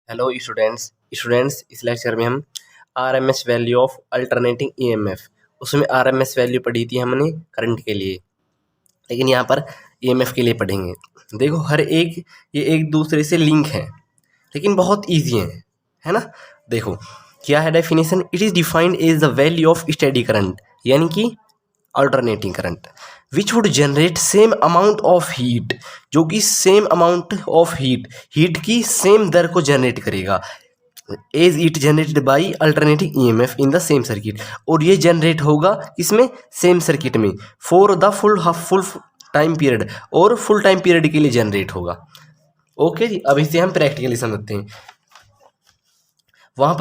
Hello students इस lecture में हम RMS value of alternating EMF उसमें आरएमएस वैल्यू पढ़ी थी हमने करंट के लिए, लेकिन यहाँ पर ईएमएफ के लिए पढ़ेंगे। देखो हर एक ये एक दूसरे से लिंक है, लेकिन बहुत ईजी है ना। देखो क्या है definition, it is defined as the value of steady current यानी कि alternating current which would generate same amount of heat, जो कि सेम अमाउंट ऑफ हीट की सेम दर को जनरेट करेगा as it generated by alternating EMF in the same circuit. और ये जनरेट होगा किसमें, सेम सर्किट में, for the full time period, और फुल टाइम पीरियड के लिए जनरेट होगा। ओके जी, अब इसे हम प्रैक्टिकली समझते हैं। वहाँ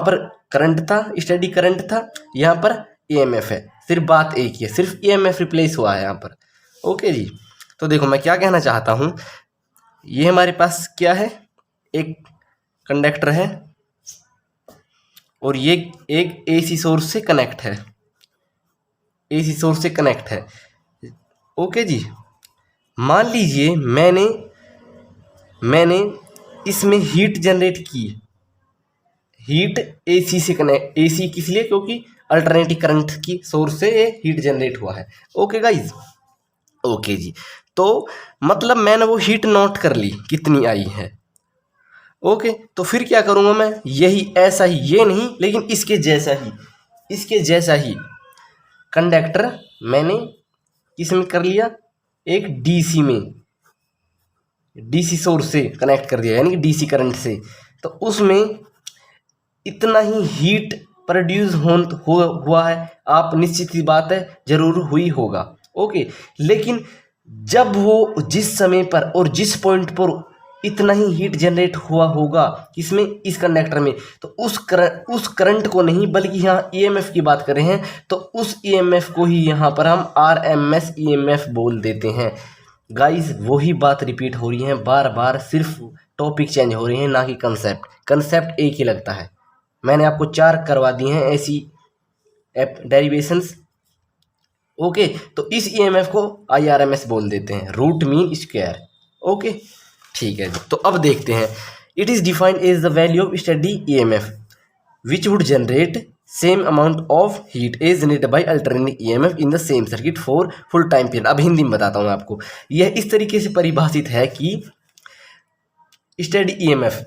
पर करंट था, स्टेडी करंट था, यहाँ पर ईएमएफ है। सिर्फ बात एक ही है, सिर्फ ईएमएफ रिप्लेस हुआ है यहाँ पर। ओके जी, तो देखो मैं क्या कहना चाहता हूँ, ये हमारे पास क्या है, एक कंडक्टर है और ये एक एसी सोर्स से कनेक्ट है। ओके जी, मान लीजिए मैंने इसमें हीट जनरेट की, हीट एसी से कनेक्ट, एसी किस लिए, क्योंकि अल्टरनेटिव करंट की सोर्स से ये हीट जनरेट हुआ है। ओके गाइज, ओके जी, तो मतलब मैंने वो हीट नोट कर ली कितनी आई है। ओके, तो फिर क्या करूँगा मैं, यही ऐसा ही, ये नहीं लेकिन इसके जैसा ही कंडक्टर मैंने किस में कर लिया, एक डीसी सोर्स से कनेक्ट कर दिया, यानी कि डीसी करंट से। तो उसमें इतना ही हीट प्रोड्यूस हुआ है, आप निश्चित ही बात है जरूर हुई होगा। ओके, लेकिन जब वो जिस समय पर और जिस पॉइंट पर इतना ही हीट जनरेट हुआ होगा किसमें, इस कंडक्टर में, तो उस करंट को नहीं बल्कि यहाँ ईएमएफ की बात कर रहे हैं, तो उस ईएमएफ को ही यहाँ पर हम आरएमएस ईएमएफ बोल देते हैं। गाइस वही बात रिपीट हो रही है बार बार, सिर्फ टॉपिक चेंज हो रहे हैं, ना कि कंसेप्ट एक ही लगता है। मैंने आपको 4 करवा दी हैं ऐसी डेरिवेशंस। ओके, तो इस ईएमएफ को आईआरएमएस बोल देते हैं, रूट मीन स्क्वायर। ओके, ठीक है जी, तो अब देखते हैं। It is defined as the value of steady EMF which would generate same amount of heat as generated by alternating EMF in the same circuit for full time period. अब हिंदी में बताता हूँ आपको, यह इस तरीके से परिभाषित है कि steady EMF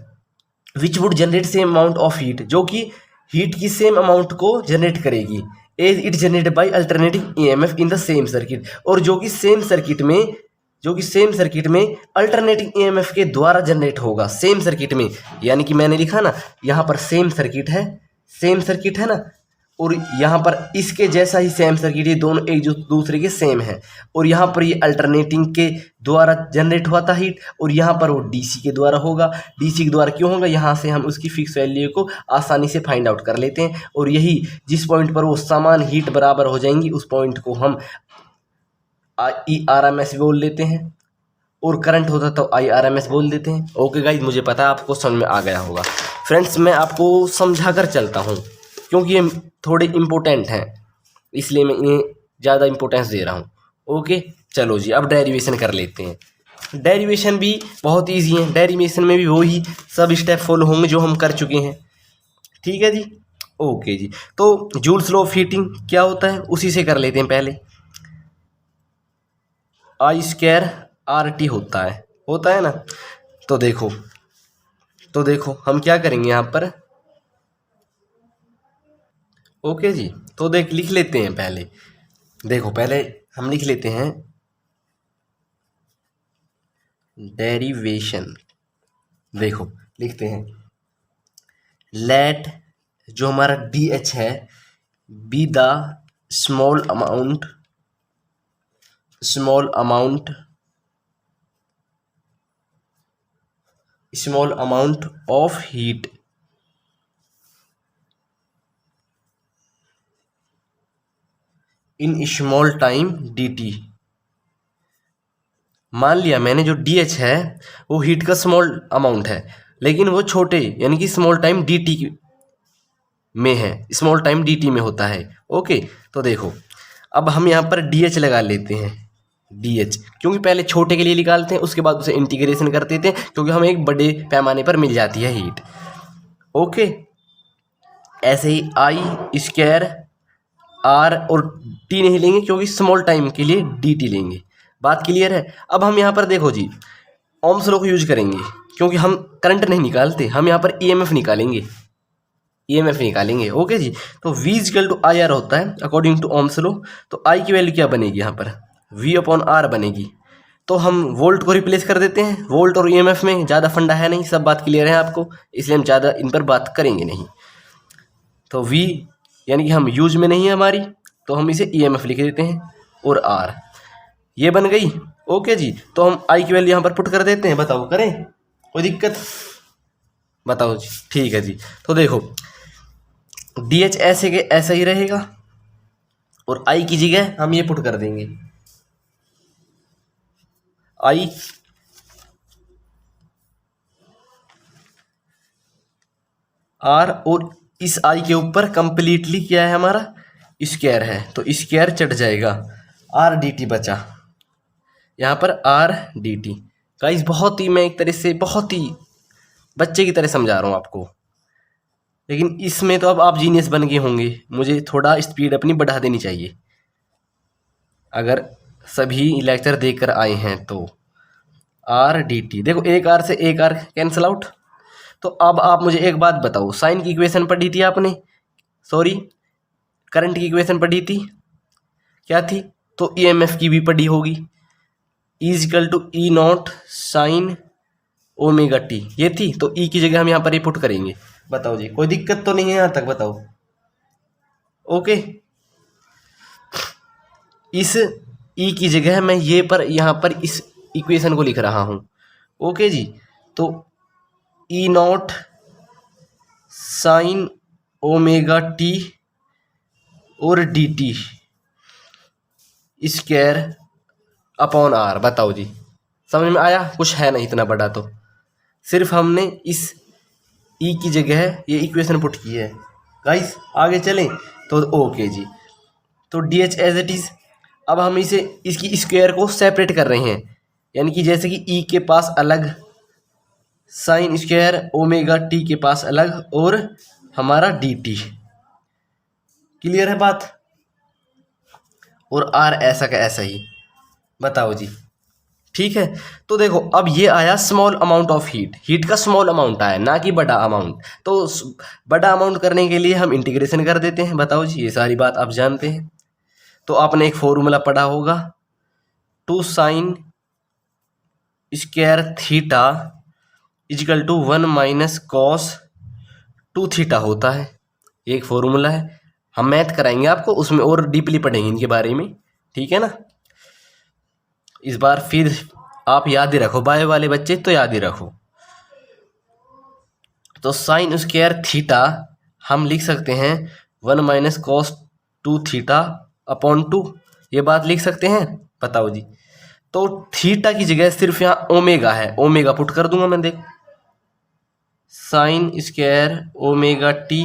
which would generate same amount of heat, जो कि हीट की सेम अमाउंट को जनरेट करेगी as it generated by alternating EMF in the same circuit, और जो कि सेम सर्किट में अल्टरनेटिंग ईएमएफ के द्वारा जनरेट होगा, सेम सर्किट में। यानी कि मैंने लिखा ना, यहाँ पर सेम सर्किट है ना, और यहाँ पर इसके जैसा ही सेम सर्किट, ये दोनों एक दूसरे के सेम है, और यहाँ पर ये अल्टरनेटिंग के द्वारा जनरेट हुआ था हीट, और यहाँ पर वो डीसी के द्वारा होगा। डीसी के द्वारा क्यों होगा, यहाँ से हम उसकी फिक्स वैल्यू को आसानी से फाइंड आउट कर लेते हैं, और यही जिस पॉइंट पर वो समान हीट बराबर हो जाएंगी उस पॉइंट को हम आरएमएस बोल देते हैं, और करंट होता तो आईआरएमएस बोल देते हैं। ओके गाइज, मुझे पता है आपको समझ में आ गया होगा। फ्रेंड्स, मैं आपको समझा कर चलता हूँ क्योंकि ये थोड़े इम्पोर्टेंट हैं, इसलिए मैं इन्हें ज़्यादा इम्पोर्टेंस दे रहा हूँ। ओके, चलो जी, अब डेरिवेशन कर लेते हैं। डेरिवेशन भी बहुत ईजी है, डेरिवेशन में भी वही सब स्टेप फॉलो होंगे जो हम कर चुके हैं। ठीक है जी, ओके जी, तो जूल्स लॉ ऑफ हीटिंग क्या होता है उसी से कर लेते हैं पहले। आई स्क्वायर आर टी होता है ना। तो देखो हम क्या करेंगे यहाँ पर। ओके जी, तो लिख लेते हैं पहले। देखो पहले हम लिख लेते हैं डेरिवेशन। देखो लिखते हैं, लेट जो हमारा डी एच है be the small amount of heat in small time dt। मान लिया मैंने जो डी एच है वो हीट का स्मॉल अमाउंट है, लेकिन वो छोटे यानी कि स्मॉल टाइम dt में है, स्मॉल टाइम dt में होता है। ओके, तो देखो अब हम यहाँ पर डी एच लगा लेते हैं, DH, क्योंकि पहले छोटे के लिए निकालते हैं उसके बाद उसे इंटीग्रेशन कर देते हैं, क्योंकि हमें एक बड़े पैमाने पर मिल जाती है हीट। ओके, ऐसे ही आई स्क्वायर आर और टी नहीं लेंगे, क्योंकि स्मॉल टाइम के लिए DT लेंगे। बात क्लियर है। अब हम यहाँ पर देखो जी, ओम्स लॉ को यूज करेंगे, क्योंकि हम करंट नहीं निकालते, हम यहाँ पर EMF निकालेंगे, EMF निकालेंगे। ओके जी, तो V equal to I R होता है अकॉर्डिंग टू ओम्स लॉ। तो I की वैल्यू क्या बनेगी, यहाँ पर V/R बनेगी। तो हम वोल्ट को रिप्लेस कर देते हैं, वोल्ट और EMF में ज़्यादा फंडा है नहीं, सब बात क्लियर है आपको, इसलिए हम ज़्यादा इन पर बात करेंगे नहीं। तो V यानी कि हम यूज में नहीं है हमारी, तो हम इसे EMF लिख देते हैं, और R ये बन गई। ओके जी, तो हम I की वैल्यू यहाँ पर पुट कर देते हैं, बताओ करें, कोई दिक्कत, बताओ जी। ठीक है जी, तो देखो DH ऐसे के ऐसा ही रहेगा, और I की जगह हम ये पुट कर देंगे, I R, और इस I के ऊपर कंप्लीटली क्या है हमारा, स्क्वायर है, तो स्क्वायर चढ़ जाएगा, RDT बचा, यहाँ पर RDT। गाइस बहुत ही, मैं एक तरह से बहुत ही बच्चे की तरह समझा रहा हूँ आपको, लेकिन इसमें तो अब आप जीनियस बन गए होंगे, मुझे थोड़ा स्पीड अपनी बढ़ा देनी चाहिए अगर सभी लेक्चर देख कर आए हैं तो। RDT देखो, एक R से एक R कैंसिल आउट। तो अब आप मुझे एक बात बताओ, साइन की इक्वेशन पढ़ी थी आपने, सॉरी करंट की इक्वेशन पढ़ी थी, क्या थी, तो EMF की भी पढ़ी होगी, equal to E0 sine omega T, ये थी। तो E की जगह हम यहाँ पर ही पुट करेंगे, बताओ जी, कोई दिक्कत तो नहीं है यहाँ तक, बताओ। ओके, इस E की जगह मैं ये पर यहाँ पर इस इक्वेशन को लिख रहा हूँ। ओके जी, तो E0 साइन ओमेगा टी और DT स्क्वायर अपॉन R, बताओ जी, समझ में आया? कुछ है नहीं इतना बड़ा, तो सिर्फ हमने इस E की जगह ये इक्वेशन पुट की है। गाइस आगे चलें तो ओके जी, तो DH एज इट इज़। अब हम इसे इसकी स्क्वायर को सेपरेट कर रहे हैं, यानी कि जैसे कि E के पास अलग, साइन स्क्वायर ओमेगा टी के पास अलग, और हमारा DT, क्लियर है बात, और R ऐसा का ऐसा ही, बताओ जी। ठीक है, तो देखो अब ये आया स्मॉल अमाउंट ऑफ हीट का स्मॉल अमाउंट आया, ना कि बड़ा अमाउंट। तो बड़ा अमाउंट करने के लिए हम इंटीग्रेशन कर देते हैं, बताओ जी, ये सारी बात आप जानते हैं। तो आपने एक फॉर्मूला पढ़ा होगा, 2 sine square theta equal to 1 minus cos 2 theta होता है, एक फॉर्मूला है। हम मैथ कराएंगे आपको, उसमें और डीपली पढ़ेंगे इनके बारे में, ठीक है ना। इस बार फिर आप याद ही रखो, बायो वाले बच्चे तो याद ही रखो। तो साइन स्क्वायर थीटा हम लिख सकते हैं 1 माइनस कॉस 2 थीटा अपॉन 2, ये बात लिख सकते हैं, बताओ जी। तो थीटा की जगह सिर्फ यहाँ ओमेगा है, ओमेगा पुट कर दूंगा मैं, देख, sine square omega T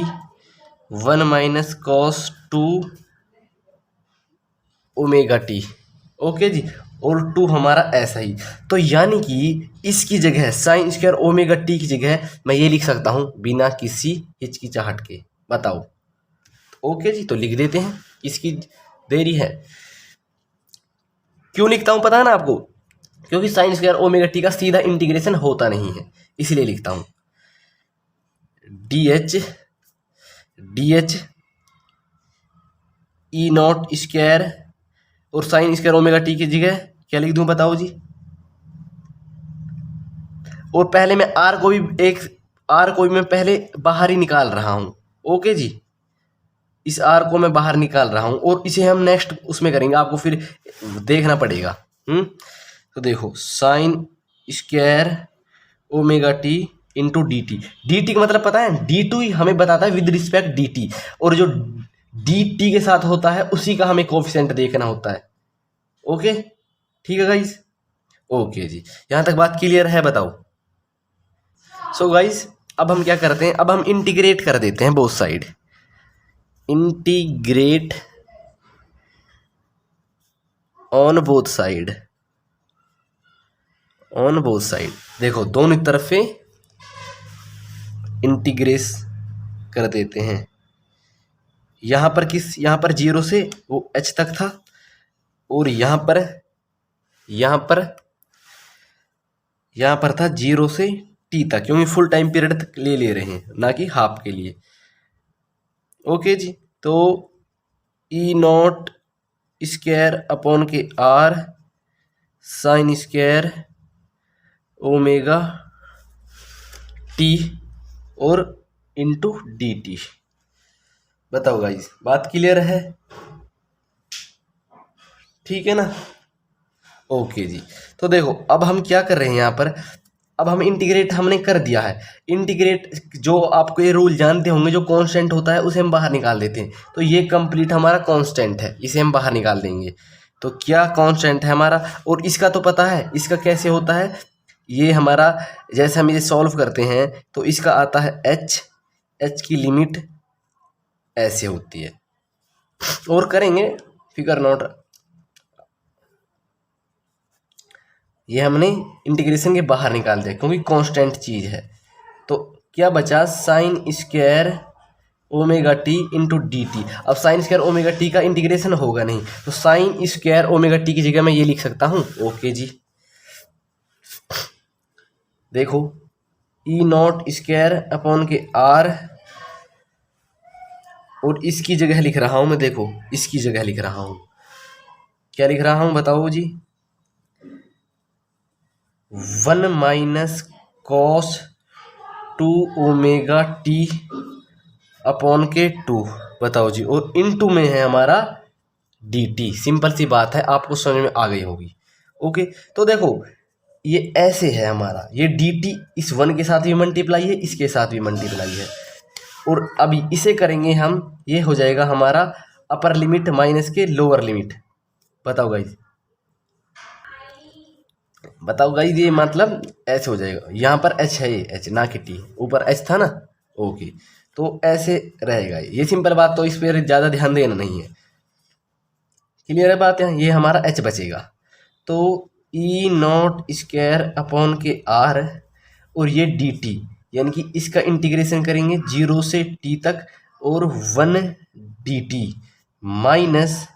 1 minus cos 2 omega T. Okay जी, और 2 हमारा ऐसा ही। तो यानी कि इसकी जगह साइन स्क्वायर ओमेगा टी की जगह मैं ये लिख सकता हूँ बिना किसी हिचकिचाहट के, बताओ। ओके जी, तो लिख देते हैं, इसकी देरी है। क्यों लिखता हूँ पता है ना आपको, क्योंकि साइन स्क्वायर ओमेगा टी का सीधा इंटीग्रेशन होता नहीं है, इसलिए लिखता हूँ DH E0 स्क्वायर, और साइन स्क्वायर ओमेगा टी की जगह क्या लिख दूं, बताओ जी। और पहले मैं R को भी मैं पहले बाहर ही निकाल रहा हूं। ओके जी, इस R को मैं बाहर निकाल रहा हूं, और इसे हम नेक्स्ट उसमें करेंगे, आपको फिर देखना पड़ेगा। तो देखो sign square omega T into DT का मतलब पता है, D2 ही हमें बताता है विद रिस्पेक्ट DT, और जो DT के साथ होता है उसी का हमें कोफिशिएंट देखना होता है। ओके, ठीक है गाइस, ओके जी, यहाँ तक बात क्लियर है, बताओ। सो गाइस अब हम क्या करते हैं, अब हम इंटीग्रेट कर देते हैं both side, integrate on both side, on both side. देखो दोनों तरफ से इंटीग्रेस कर देते हैं। यहाँ पर यहाँ पर 0 से वो h तक था, और यहाँ पर था 0 से t तक, क्योंकि फुल टाइम पीरियड तक ले रहे हैं, ना कि हाफ के लिए। ओके जी, तो ई नॉट स्क्वायर अपॉन के r sign square omega t और इंटू डी टी। बताओ गाइस, बात क्लियर है? ठीक है ना? ओके जी, तो देखो अब हम क्या कर रहे हैं यहाँ पर, अब हम इंटीग्रेट हमने कर दिया है। इंटीग्रेट जो आपको ये रूल जानते होंगे, जो कांस्टेंट होता है उसे हम बाहर निकाल देते हैं। तो ये कंप्लीट हमारा कांस्टेंट है, इसे हम बाहर निकाल देंगे। तो क्या कांस्टेंट है हमारा, और इसका तो पता है इसका कैसे होता है। ये हमारा जैसे हम ये सॉल्व करते हैं तो इसका आता है एच की लिमिट ऐसे होती है, और करेंगे फिगर नोट। ये हमने इंटीग्रेशन के बाहर निकाल दिया क्योंकि कांस्टेंट चीज़ है। तो क्या बचा, sign square omega T into D T. अब साइन स्क्वायर ओमेगा टी का इंटीग्रेशन होगा नहीं, तो साइन स्क्वायर ओमेगा टी की जगह मैं ये लिख सकता हूँ। ओके जी, देखो ई naught square upon K are, और इसकी जगह लिख रहा हूँ मैं, देखो इसकी जगह लिख रहा हूँ, क्या लिख रहा हूँ बताओ जी, 1 minus cos 2 omega T upon के 2। बताओ जी, और इनटू में है हमारा डी टी। सिंपल सी बात है, आपको समझ में आ गई होगी। ओके, तो देखो ये ऐसे है हमारा, ये डी टी इस 1 के साथ भी मल्टीप्लाई है, इसके साथ भी मल्टीप्लाई है, और अभी इसे करेंगे हम, ये हो जाएगा हमारा अपर लिमिट माइनस के लोअर लिमिट। बताओ गाइज, ये मतलब ऐसे हो जाएगा। यहाँ पर एच है, ये एच ना कि टी, ऊपर एच था ना। ओके, तो ऐसे रहेगा ये सिंपल बात, तो इस पर ज़्यादा ध्यान देना नहीं है। क्लियर है बात? है ये हमारा एच बचेगा। तो ई naught square upon K are, और ये डी टी, यानी कि इसका इंटीग्रेशन करेंगे 0 से t तक, और 1 D T minus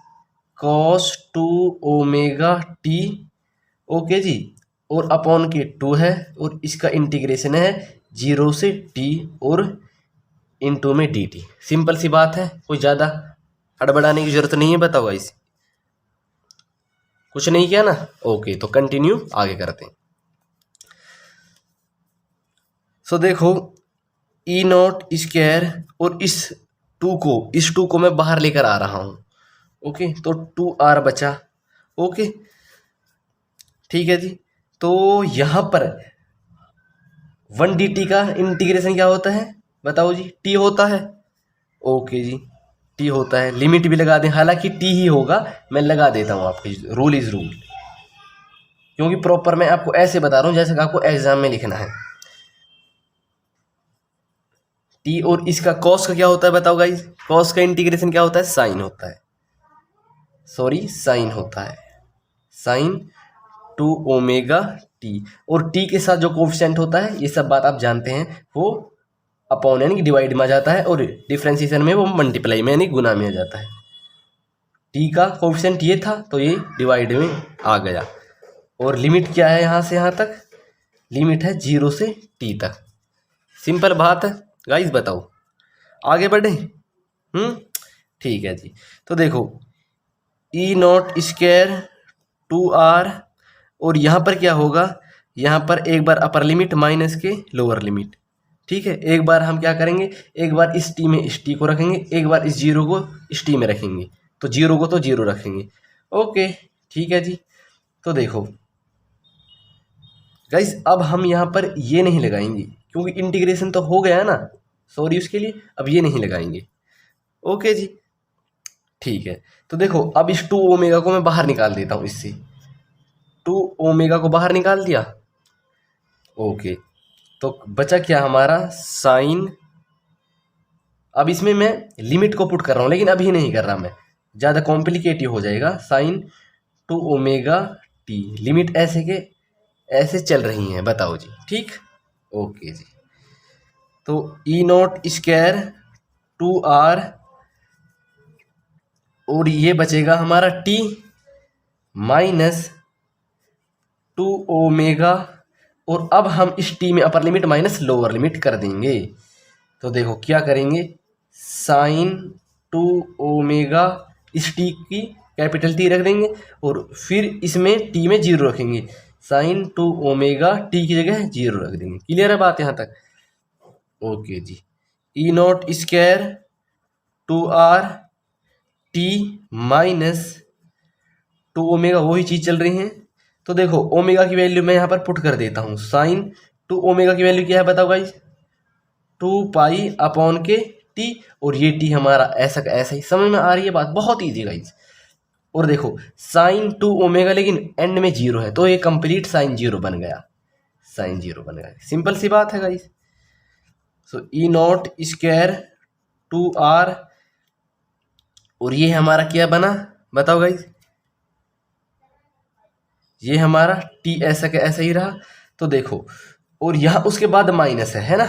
cos 2 omega T. Okay जी, और अपॉन के 2 है, और इसका इंटीग्रेशन है 0 से t और इनटू में डी टी। सिंपल सी बात है, कोई ज़्यादा हड़बड़ाने की जरूरत नहीं है। बताओ गाइस, कुछ नहीं किया ना? ओके, तो कंटिन्यू आगे करते हैं। सो देखो ई नॉट स्क्वायर, और इस 2 को मैं बाहर लेकर आ रहा हूँ। ओके, तो 2r बचा। ओके, ठीक है जी, तो यहाँ पर 1 डी टी का इंटीग्रेशन क्या होता है बताओ जी? टी होता है। ओके जी, टी होता है, लिमिट भी लगा दें, हालांकि टी ही होगा, मैं लगा देता हूँ, आपकी रूल इज रूल, क्योंकि प्रॉपर मैं आपको ऐसे बता रहा हूँ जैसे कि आपको एग्जाम में लिखना है। टी, और इसका कॉस का क्या होता है बताओ गाइस? कॉस का इंटीग्रेशन क्या होता है? साइन होता है, सॉरी साइन होता है, साइन 2 ओमेगा टी, और टी के साथ जो कोफिशिएंट होता है, ये सब बात आप जानते हैं, वो अपॉन यानी कि डिवाइड में आ जाता है, और डिफरेंशिएशन में वो मल्टीप्लाई में यानी गुना में आ जाता है। टी का कोफिशिएंट ये था, तो ये डिवाइड में आ गया, और लिमिट क्या है यहाँ से यहाँ तक? लिमिट है 0 से t तक। सिंपल बात है गाइस, बताओ आगे बढ़े? ठीक है जी, तो देखो ई नॉट स्क्वायर 2r, और यहाँ पर क्या होगा, यहाँ पर एक बार अपर लिमिट माइनस के लोअर लिमिट। ठीक है, एक बार हम क्या करेंगे, एक बार इस टी में इस टी को रखेंगे, एक बार इस 0 को इस टी में रखेंगे, तो 0 को तो 0 रखेंगे। ओके, ठीक है जी, तो देखो गाइस, अब हम यहाँ पर ये नहीं लगाएंगे क्योंकि इंटीग्रेशन तो हो गया है ना, सॉरी उसके लिए, अब ये नहीं लगाएंगे। ओके जी, ठीक है, तो देखो अब इस 2 ओमेगा को मैं बाहर निकाल देता हूँ, इससे 2 ओमेगा को बाहर निकाल दिया। ओके, तो बचा क्या हमारा, साइन। अब इसमें मैं लिमिट को पुट कर रहा हूँ, लेकिन अभी नहीं कर रहा मैं, ज़्यादा कॉम्प्लिकेटिव हो जाएगा। Sign to omega T, limit ऐसे के ऐसे चल रही हैं, बताओ जी। ठीक, ओके जी। तो ई नॉट स्क्वायर टू आर, और ये बचेगा हमारा टी माइनस टू ओमेगा, और अब हम इस टी में upper limit minus lower limit कर देंगे। तो देखो क्या करेंगे, साइन टू ओमेगा, इस टी की कैपिटल टी रख देंगे, और फिर इसमें टी में जीरो रखेंगे, साइन टू ओमेगा टी की जगह जीरो रख देंगे। क्लियर है बात यहाँ तक? ओके जी। E naught square two R T minus two omega, वही चीज़ चल रही है। तो देखो ओमेगा की वैल्यू मैं यहाँ पर पुट कर देता हूँ, साइन टू ओमेगा की वैल्यू क्या है बताओ गाइज, 2 पाई के टी, और ये टी हमारा ऐसा का ऐसा ही। समझ में आ रही है बात? बहुत ईजी गाइज। और देखो साइन टू ओमेगा, लेकिन एंड में जीरो है, तो ये कंप्लीट साइन जीरो बन गया, साइन जीरो बन गया। सिंपल सी बात है guys. So E naught square two R, और ये हमारा क्या बना बताओ गाइज, ये हमारा टी ऐसा का ऐसा ही रहा। तो देखो, और यहाँ उसके बाद माइनस है ना,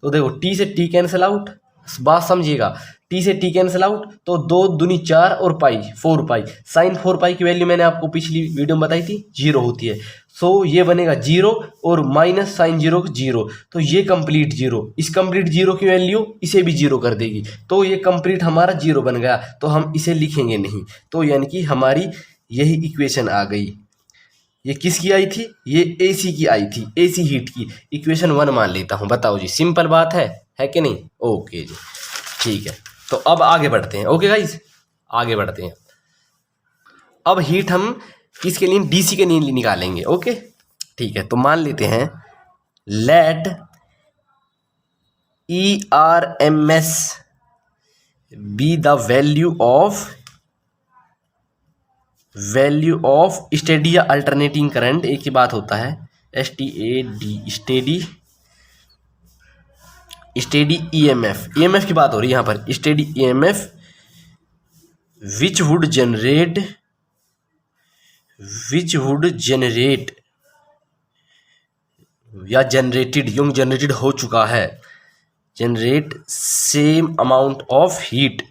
तो देखो टी से टी कैंसिल आउट, बात समझिएगा, टी से टी कैंसिल आउट, तो 2 दूनी 4 और पाई 4 पाई, साइन 4 पाई की वैल्यू मैंने आपको पिछली वीडियो में बताई थी, जीरो होती है। सो ये बनेगा जीरो, और माइनस साइन जीरो जीरो, तो ये कंप्लीट जीरो, इस कंप्लीट जीरो की वैल्यू इसे भी जीरो कर देगी, तो ये कंप्लीट हमारा जीरो बन गया, तो हम इसे लिखेंगे नहीं। तो यानी कि हमारी यही इक्वेशन आ गई। ये किसकी आई थी? ये एसी की आई थी, एसी हीट की। इक्वेशन 1 मान लेता हूँ, बताओ जी, सिंपल बात है कि नहीं? ओके जी, ठीक है। तो अब आगे बढ़ते हैं। ओके गाइज, आगे बढ़ते हैं। अब हीट हम किसके लिए? डीसी के लिए निकालेंगे। ओके, ठीक है। तो मान लेते हैं let ERMS be the value of steady या अल्टरनेटिंग करंट, एक ही बात होता है, STAD, स्टेडी EMF की बात हो रही है यहाँ पर, steady EMF which would generate या जनरेटेड हो चुका है, generate same amount of heat.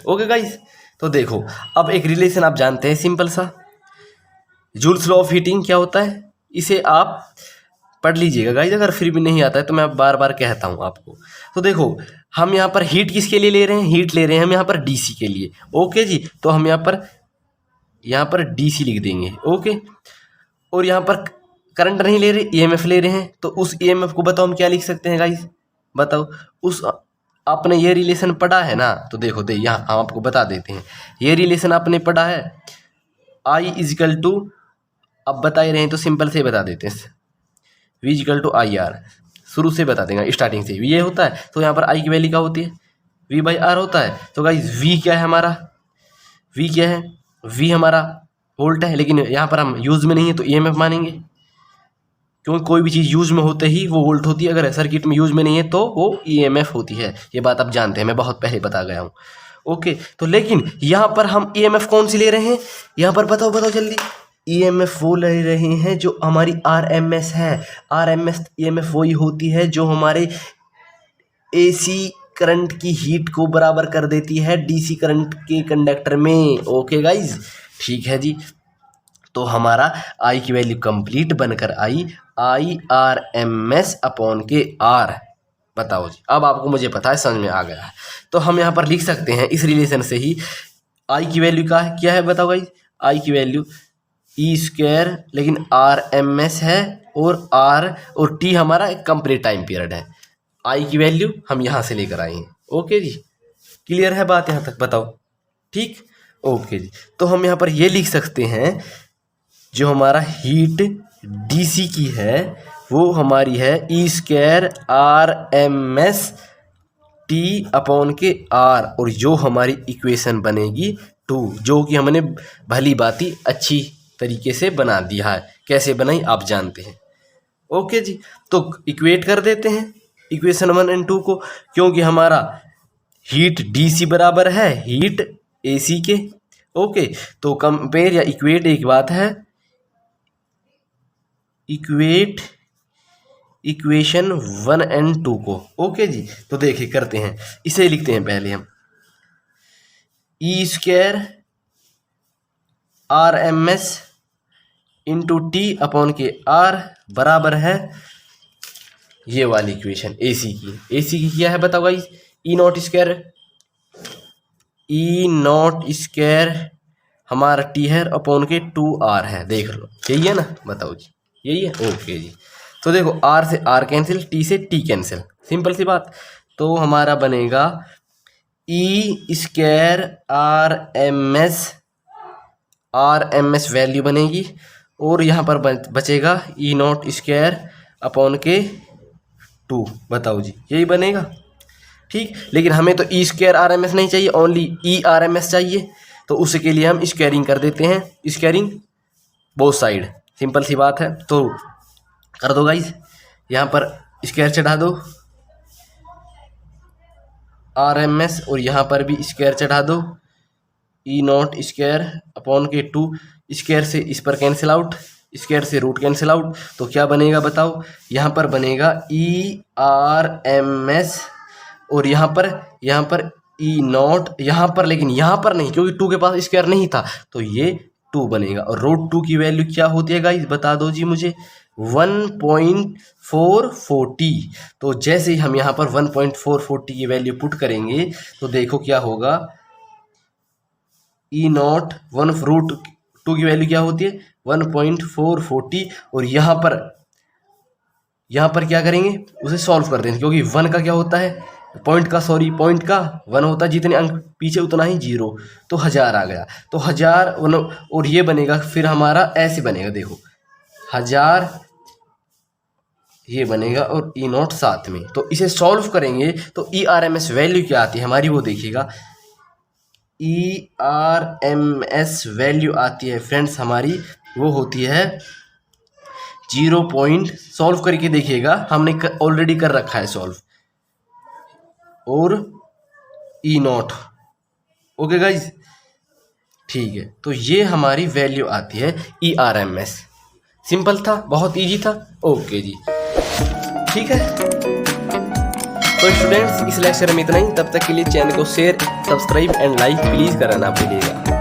Okay guys, तो देखो अब एक रिलेशन आप जानते हैं सिंपल सा, जूल्स लॉ ऑफ हीटिंग क्या होता है, इसे आप पढ़ लीजिएगा गाइस, अगर फिर भी नहीं आता है तो मैं बार बार कहता हूँ आपको। तो देखो हम यहाँ पर हीट किसके लिए ले रहे हैं? हीट ले रहे हैं हम यहाँ पर डीसी के लिए। ओके जी, तो हम यहाँ पर डीसी लिख देंगे। ओके, और यहाँ पर करंट नहीं ले रहे, ईएमएफ ले रहे हैं, तो उस ईएमएफ को बताओ हम क्या लिख सकते हैं गाइस, बताओ। उस आपने ये रिलेशन पढ़ा है ना, तो देखो यहाँ हम आपको बता देते हैं, ये रिलेशन आपने पढ़ा है, I इजिकल टू, अब बता ही रहे हैं तो सिंपल से बता देते हैं, V इजिकल टू IR, शुरू से बता देंगे, स्टार्टिंग से ये होता है, तो यहाँ पर I की वैल्यू क्या होती है? V/R होता है। तो गाइस V क्या है हमारा? V क्या है? V हमारा वोल्ट है, लेकिन यहाँ पर हम यूज में नहीं है तो EMF मानेंगे, क्योंकि कोई भी चीज़ यूज में होते ही वो वोल्ट होती है, अगर सर्किट में यूज में नहीं है तो वो EMF होती है। ये बात आप जानते हैं, मैं बहुत पहले बता गया हूँ। ओके, तो लेकिन यहाँ पर हम EMF कौन सी ले रहे हैं? यहाँ पर बताओ जल्दी। EMF वो ले रहे हैं जो हमारी RMS है। RMS EMF वही होती है जो हमारे AC करंट की हीट को बराबर कर देती है DC करंट के कंडक्टर में। ओके गाइज, ठीक है जी। तो हमारा I की वैल्यू कंप्लीट बनकर आई IRMS अपॉन के R। बताओ जी, अब आपको मुझे पता है, समझ में आ गया है। तो हम यहाँ पर लिख सकते हैं इस रिलेशन से ही, I की वैल्यू क्या है बताओ गाइज? I की वैल्यू E², लेकिन RMS है, और R और T हमारा एक कंप्लीट टाइम पीरियड है। I की वैल्यू हम यहाँ से लेकर आए हैं। ओके जी, क्लियर है बात यहाँ तक? बताओ, ठीक। ओके जी, तो हम यहाँ पर ये लिख सकते हैं, जो हमारा हीट डीसी की है वो हमारी है E² RMS T अपॉन के R, और जो हमारी इक्वेशन बनेगी 2, जो कि हमने भली बाती अच्छी तरीके से बना दिया है। कैसे बनाई आप जानते हैं। ओके जी, तो इक्वेट कर देते हैं इक्वेशन 1 और 2 को, क्योंकि हमारा हीट डीसी बराबर है हीट एसी के। ओके, तो कंपेयर या इक्वेट एक बात है, इक्वेट इक्वेशन 1 और 2 को। ओके जी, तो देखिए करते हैं, इसे लिखते हैं पहले हम, E square R M S into T upon K R बराबर है ये वाली इक्वेशन एसी की। एसी की क्या है बताओ गाइस, ई नॉट स्क्वायर हमारा टी है अपॉन के 2r है, देख लो यही है ना, बताओ जी यही है। ओके जी, तो देखो r से r कैंसिल, t से t कैंसिल, सिंपल सी बात। तो हमारा बनेगा E square R M S value बनेगी, और यहाँ पर बचेगा ई नॉट स्क्वायर अपॉन के 2, बताओ जी यही बनेगा। ठीक, लेकिन हमें तो E square R M S नहीं चाहिए, only E R M S चाहिए, तो उसके लिए हम स्क्वायरिंग कर देते हैं, स्क्वायरिंग बोथ साइड, सिंपल सी बात है। तो कर दो गाइस, यहाँ पर स्क्वायर चढ़ा दो आर एम एस, और यहाँ पर भी स्क्वायर चढ़ा दो ई नॉट स्क्वायर अपॉन के 2, स्क्वायर से इस पर कैंसिल आउट, स्क्वायर से रूट कैंसिल आउट, तो क्या बनेगा बताओ, यहाँ पर बनेगा ई आर एम एस, और यहाँ पर ई नॉट, यहाँ पर लेकिन यहाँ पर नहीं, क्योंकि 2 के पास स्क्वायर नहीं था, तो ये 2 बनेगा। और रूट 2 की वैल्यू क्या होती है गाइस, बता दो जी मुझे, 1.440। तो जैसे ही हम यहाँ पर 1.440 की वैल्यू पुट करेंगे, तो देखो क्या होगा, ई नॉट 1 रूट 2 की वैल्यू क्या होती है 1.440, और यहाँ पर क्या करेंगे, उसे सॉल्व कर देंगे, क्योंकि 1 का क्या होता है, पॉइंट का 1 होता है, जितने अंक पीछे उतना ही 0, तो 1000 आ गया, तो 1000, और ये बनेगा फिर हमारा ऐसे बनेगा, देखो 1000 ये बनेगा और ई नॉट साथ में। तो इसे सॉल्व करेंगे तो E R M S value क्या आती है हमारी, वो देखिएगा, E R M S value आती है फ्रेंड्स हमारी, वो होती है 0. सॉल्व करके देखिएगा, हमने ऑलरेडी कर रखा है सॉल्व, और ई नॉट। ओके गाइज, ठीक है, तो ये हमारी वैल्यू आती है E R M S. Simple था, बहुत इजी था। ओके जी, ठीक है, तो स्टूडेंट्स इस लेक्चर में इतना ही। तब तक के लिए चैनल को share, subscribe and like please करना भूलिएगा।